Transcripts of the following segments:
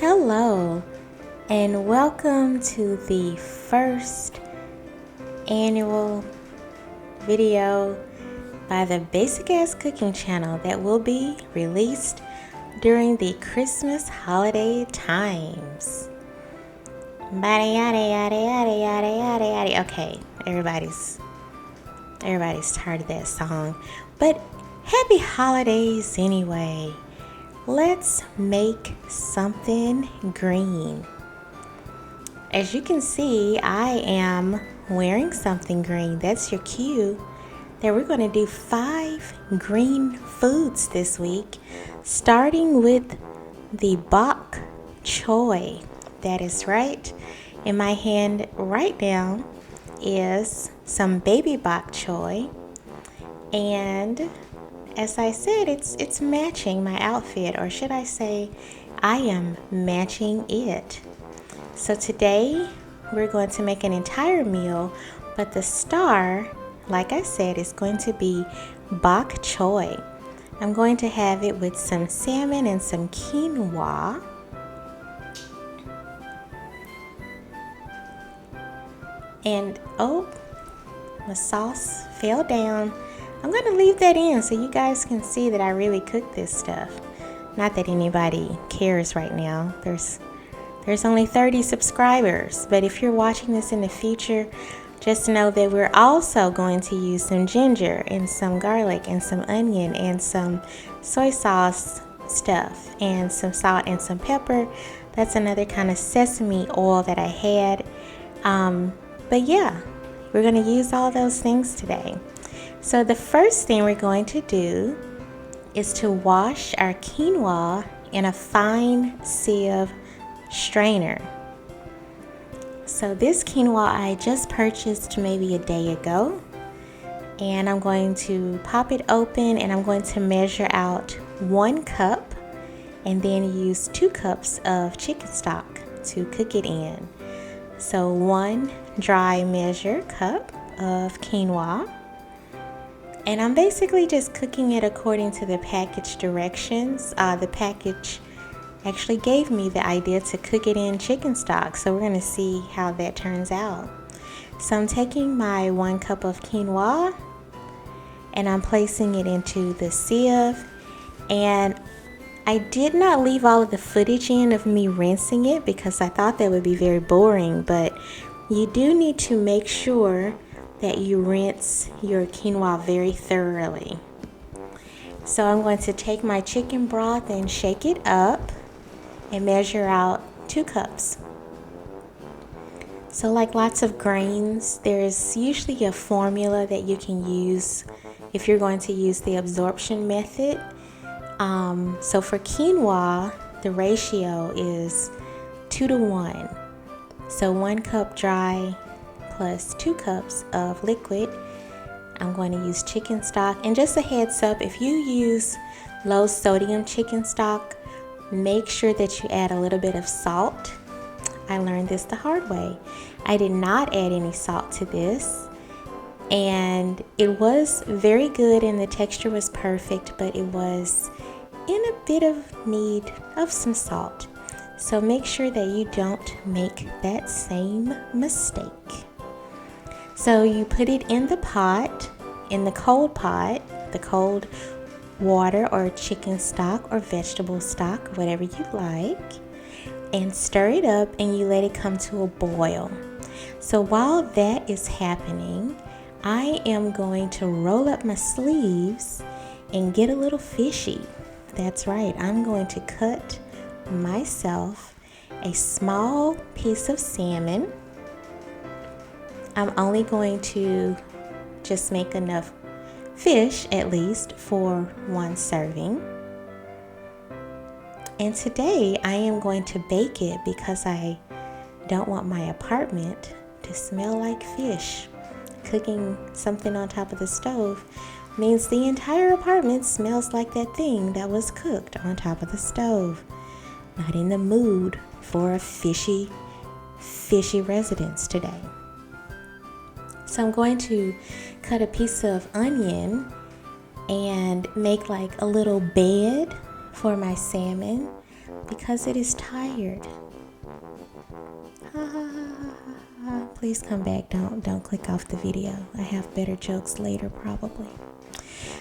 Hello, and welcome to the first annual video by the Basic Ass Cooking channel that will be released during the Christmas holiday times. Yada yada yada yada yada yada yada. Okay, everybody's tired of that song, but happy holidays anyway. Let's make something green. As you can see, I am wearing something green. That's your cue that we're going to do 5 green foods this week, starting with the Bok Choy. That is right. In my hand right now is some baby Bok Choy, and as I said, it's matching my outfit, or should I say, I am matching it. So today we're going to make an entire meal, but the star, like I said, is going to be Bok Choy. I'm going to have it with some salmon and some quinoa. And oh, the sauce fell down. I'm going to leave that in so you guys can see that I really cook this stuff. Not that anybody cares right now. There's only 30 subscribers. But if you're watching this in the future, just know that we're also going to use some ginger and some garlic and some onion and some soy sauce stuff and some salt and some pepper. That's another kind of sesame oil that I had. But yeah, we're going to use all those things today. So the first thing we're going to do is to wash our quinoa in a fine sieve strainer. So this quinoa I just purchased maybe a day ago, and I'm going to pop it open and I'm going to measure out 1 cup and then use 2 cups of chicken stock to cook it in. So 1 dry measure cup of quinoa. And I'm basically just cooking it according to the package directions. The package actually gave me the idea to cook it in chicken stock, so we're going to see how that turns out. So I'm taking my 1 cup of quinoa and I'm placing it into the sieve. And I did not leave all of the footage in of me rinsing it because I thought that would be very boring, but you do need to make sure that you rinse your quinoa very thoroughly. So I'm going to take my chicken broth and shake it up and measure out 2 cups. So like lots of grains, there's usually a formula that you can use if you're going to use the absorption method. So for quinoa, the ratio is 2 to 1. So 1 cup dry plus 2 cups of liquid. I'm going to use chicken stock. And just a heads up, if you use low sodium chicken stock, make sure that you add a little bit of salt. I learned this the hard way. I did not add any salt to this, and it was very good and the texture was perfect, but it was in a bit of need of some salt. So make sure that you don't make that same mistake. So you put it in the pot, in the cold pot, the cold water or chicken stock or vegetable stock, whatever you like, and stir it up and you let it come to a boil. So while that is happening, I am going to roll up my sleeves and get a little fishy. That's right, I'm going to cut myself a small piece of salmon. I'm only going to just make enough fish at least for 1 serving. And today I am going to bake it because I don't want my apartment to smell like fish. Cooking something on top of the stove means the entire apartment smells like that thing that was cooked on top of the stove. Not in the mood for a fishy residence today. So I'm going to cut a piece of onion and make like a little bed for my salmon. because it is tired. Please come back. Don't click off the video. I have better jokes later probably.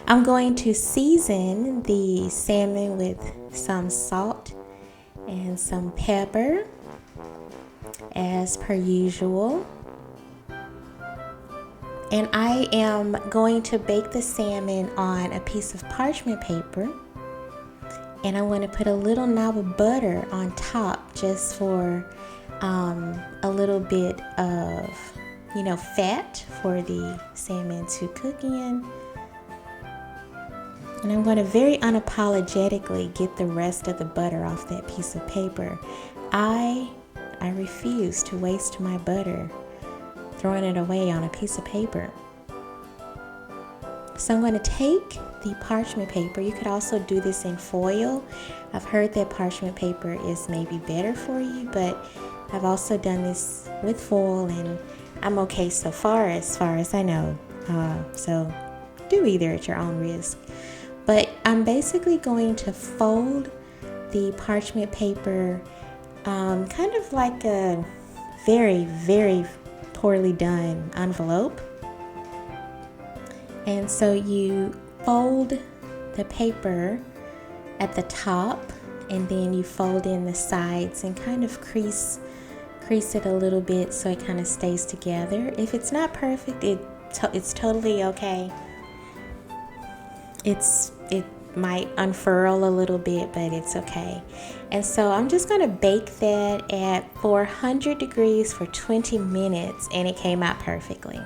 I'm going to season the salmon with some salt and some pepper as per usual. And I am going to bake the salmon on a piece of parchment paper. And I'm going to put a little knob of butter on top just for a little bit of, fat for the salmon to cook in. And I'm going to very unapologetically get the rest of the butter off that piece of paper. I refuse to waste my butter throwing it away on a piece of paper. So I'm going to take the parchment paper. You could also do this in foil. I've heard that parchment paper is maybe better for you, but I've also done this with foil and I'm okay so far as I know. So do either at your own risk. But I'm basically going to fold the parchment paper kind of like a very, very poorly done envelope. And so you fold the paper at the top and then you fold in the sides and kind of crease it a little bit so it kind of stays together. If it's not perfect, it's totally okay. It might unfurl a little bit, but it's okay. And so I'm just going to bake that at 400 degrees for 20 minutes, and it came out perfectly.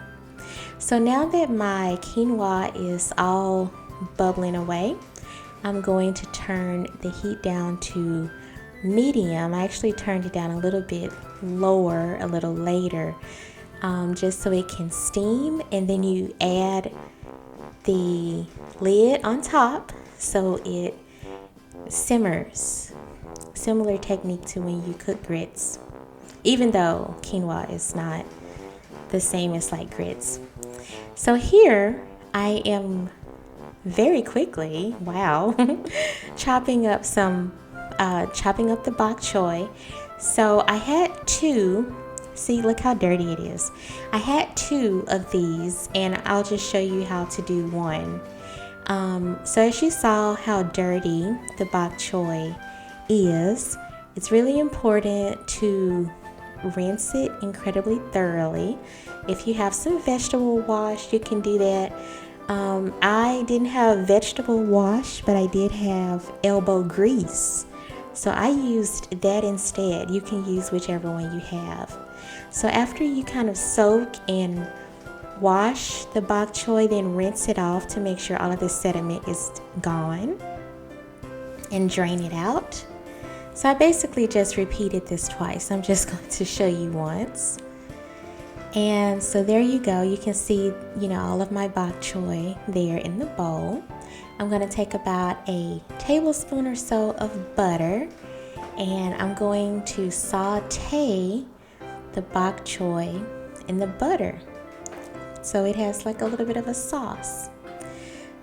So now that my quinoa is all bubbling away, I'm going to turn the heat down to medium. I actually turned it down a little bit lower a little later, just so it can steam, and then you add the lid on top so it simmers. Similar technique to when you cook grits, even though quinoa is not the same as like grits. So here I am very quickly, chopping up the bok choy. So I had two. See, look how dirty it is. I had two of these, and I'll just show you how to do one. So as you saw how dirty the bok choy is, it's really important to rinse it incredibly thoroughly. If you have some vegetable wash, you can do that. I didn't have vegetable wash, but I did have elbow grease. So I used that instead. You can use whichever one you have. So after you kind of soak and wash the bok choy, then rinse it off to make sure all of the sediment is gone and drain it out. So I basically just repeated this twice. I'm just going to show you once. And so there you go. You can see, all of my bok choy there in the bowl. I'm going to take about a tablespoon or so of butter, and I'm going to saute the bok choy in the butter so it has like a little bit of a sauce.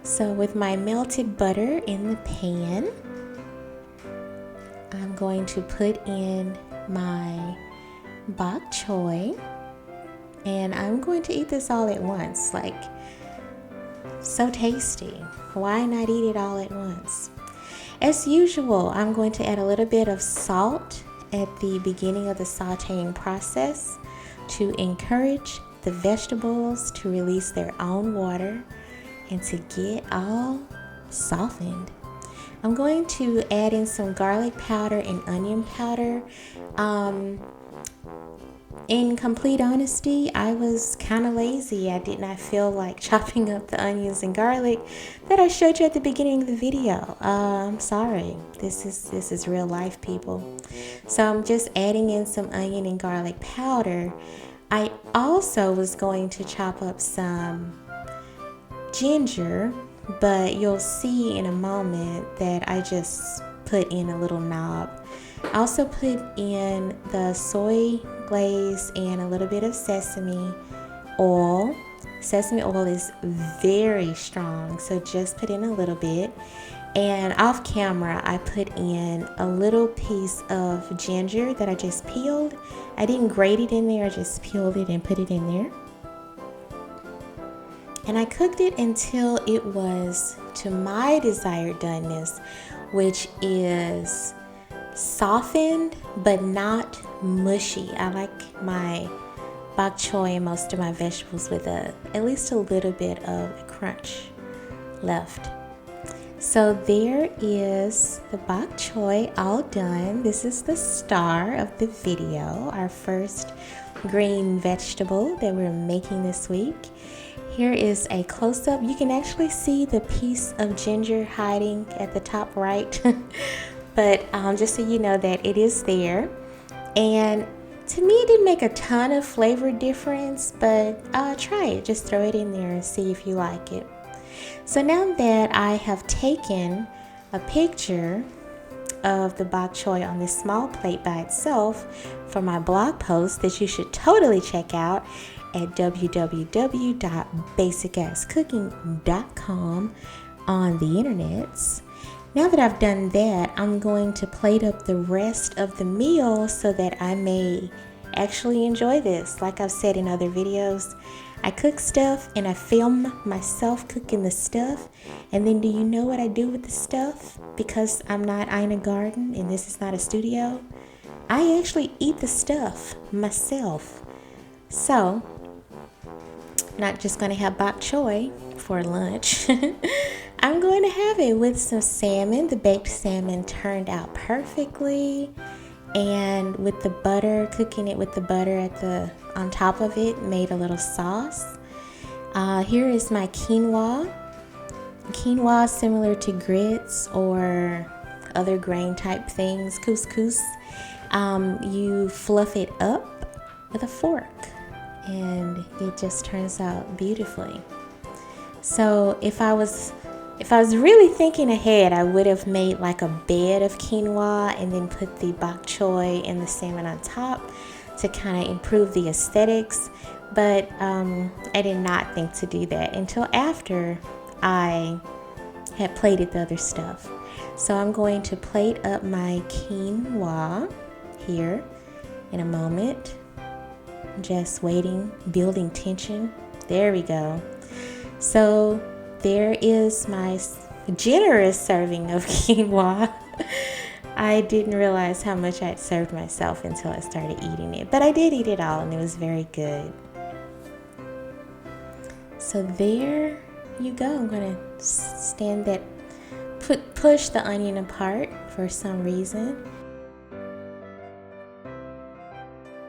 So with my melted butter in the pan, I'm going to put in my bok choy, and I'm going to eat this all at once. Like, so tasty. Why not eat it all at once? As usual, I'm going to add a little bit of salt at the beginning of the sauteing process to encourage the vegetables to release their own water and to get all softened. I'm going to add in some garlic powder and onion powder. In complete honesty, I was kind of lazy. I did not feel like chopping up the onions and garlic that I showed you at the beginning of the video. I'm sorry. This is real life, people. So I'm just adding in some onion and garlic powder. I also was going to chop up some ginger, but you'll see in a moment that I just put in a little knob. I also put in the soy glaze and a little bit of sesame oil. Sesame oil is very strong, so just put in a little bit. And off camera, I put in a little piece of ginger that I just peeled. I didn't grate it in there, I just peeled it and put it in there. And I cooked it until it was to my desired doneness, which is softened but not mushy. I like my bok choy and most of my vegetables with at least a little bit of crunch left. So there is the bok choy all done. This is the star of the video, our first green vegetable that we're making this week. Here is a close-up. You can actually see the piece of ginger hiding at the top right. But just so you know that it is there. And to me, it didn't make a ton of flavor difference, but try it. Just throw it in there and see if you like it. So now that I have taken a picture of the bok choy on this small plate by itself for my blog post that you should totally check out at www.basicascooking.com on the internets. Now that I've done that, I'm going to plate up the rest of the meal so that I may actually enjoy this. Like I've said in other videos, I cook stuff and I film myself cooking the stuff, and then do you know what I do with the stuff? Because I'm not in a garden and this is not a studio, I actually eat the stuff myself. So, not just going to have bok choy for lunch. I'm going to have it with some salmon. The baked salmon turned out perfectly. And with the butter, cooking it with the butter on top of it, made a little sauce. Here is my quinoa. Quinoa is similar to grits or other grain type things, couscous. You fluff it up with a fork and it just turns out beautifully. So if I was really thinking ahead, I would have made like a bed of quinoa and then put the bok choy and the salmon on top to kind of improve the aesthetics. But I did not think to do that until after I had plated the other stuff. So I'm going to plate up my quinoa here in a moment. Just waiting, building tension. There we go. So there is my generous serving of quinoa. I didn't realize how much I'd served myself until I started eating it. But I did eat it all and it was very good. So there you go. I'm going to stand that, push the onion apart for some reason.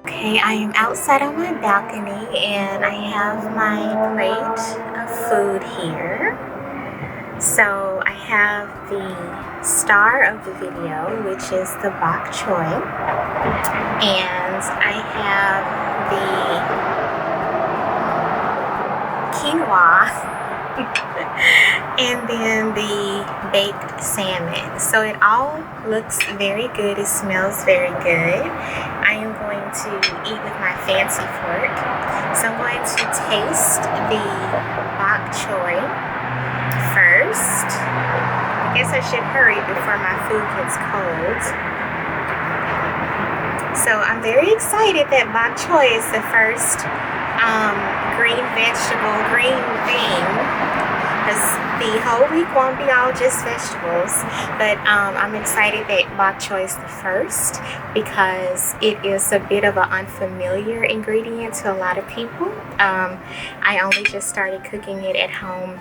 Okay, I am outside on my balcony and I have my plate of food here. So I have the star of the video, which is the bok choy, and I have the quinoa and then the baked salmon. So it all looks very good. It smells very good. I am going to eat with my fancy fork. So I'm going to taste the bok choy first. I guess I should hurry before my food gets cold. So I'm very excited that bok choy is the first green vegetable, green thing. Because the whole week won't be all just vegetables, but I'm excited that bok choy is the first because it is a bit of an unfamiliar ingredient to a lot of people. I only just started cooking it at home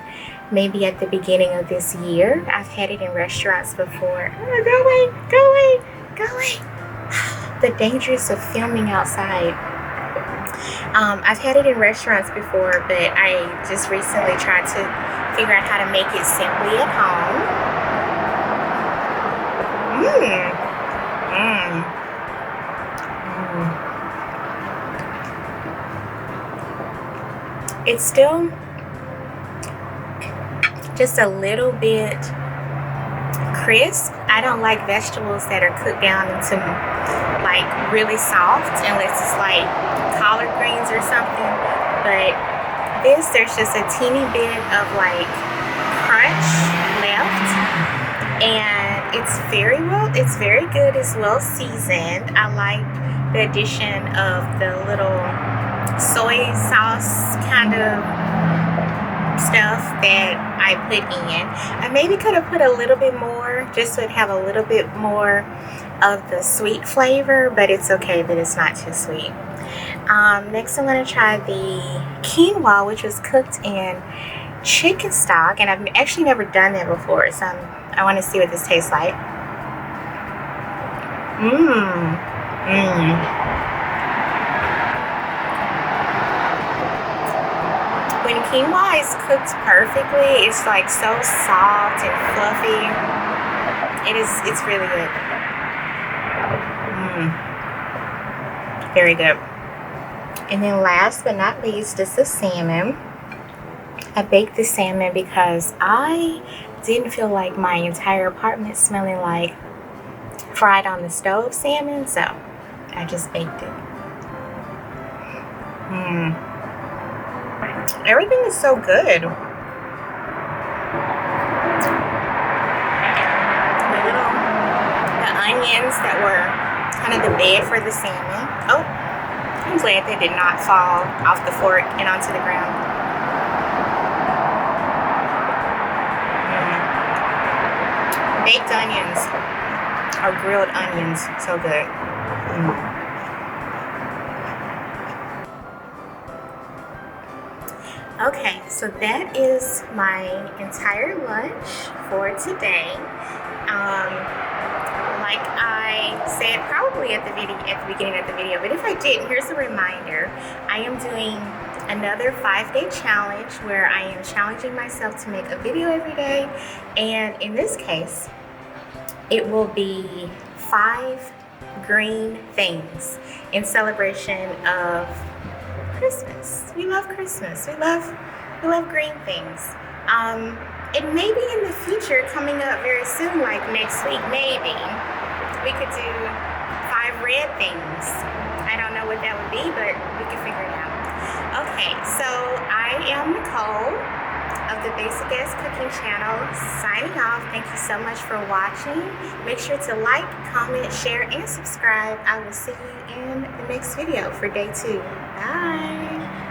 maybe at the beginning of this year. I've had it in restaurants before. Oh, go away, go away, go away. The dangers of filming outside. I've had it in restaurants before, but I just recently tried to figure out how to make it simply at home. It's still just a little bit crisp. I don't like vegetables that are cooked down into like really soft unless it's like collard greens or something, but there's just a teeny bit of like crunch left, and it's very good. It's well seasoned. I like the addition of the little soy sauce kind of stuff that I put in. I maybe could have put a little bit more just so it have a little bit more of the sweet flavor, but it's okay that it's not too sweet. Next I'm going to try the quinoa, which was cooked in chicken stock, and I've actually never done that before, so I want to see what this tastes like. When quinoa is cooked perfectly, it's like so soft and fluffy. It's really good. Very good. And then last but not least is the salmon. I baked the salmon because I didn't feel like my entire apartment smelling like fried on the stove salmon, so I just baked it. Everything is so good. The onions that were kind of the bed for the salmon. Oh, I'm glad they did not fall off the fork and onto the ground. Baked onions or grilled onions, so good. Okay, so that is my entire lunch for today. Like I said probably at the beginning of the video, but if I didn't, here's a reminder. I am doing another 5-day challenge where I am challenging myself to make a video every day, and in this case it will be 5 green things in celebration of Christmas. We love Christmas. We love green things. It may be in the future, coming up very soon, like next week, maybe we could do 5 red things. I don't know what that would be, but we can figure it out. Okay, so I am Nicole of the Basic Ass Cooking Channel, signing off. Thank you so much for watching. Make sure to like, comment, share, and subscribe. I will see you in the next video for day 2. Bye.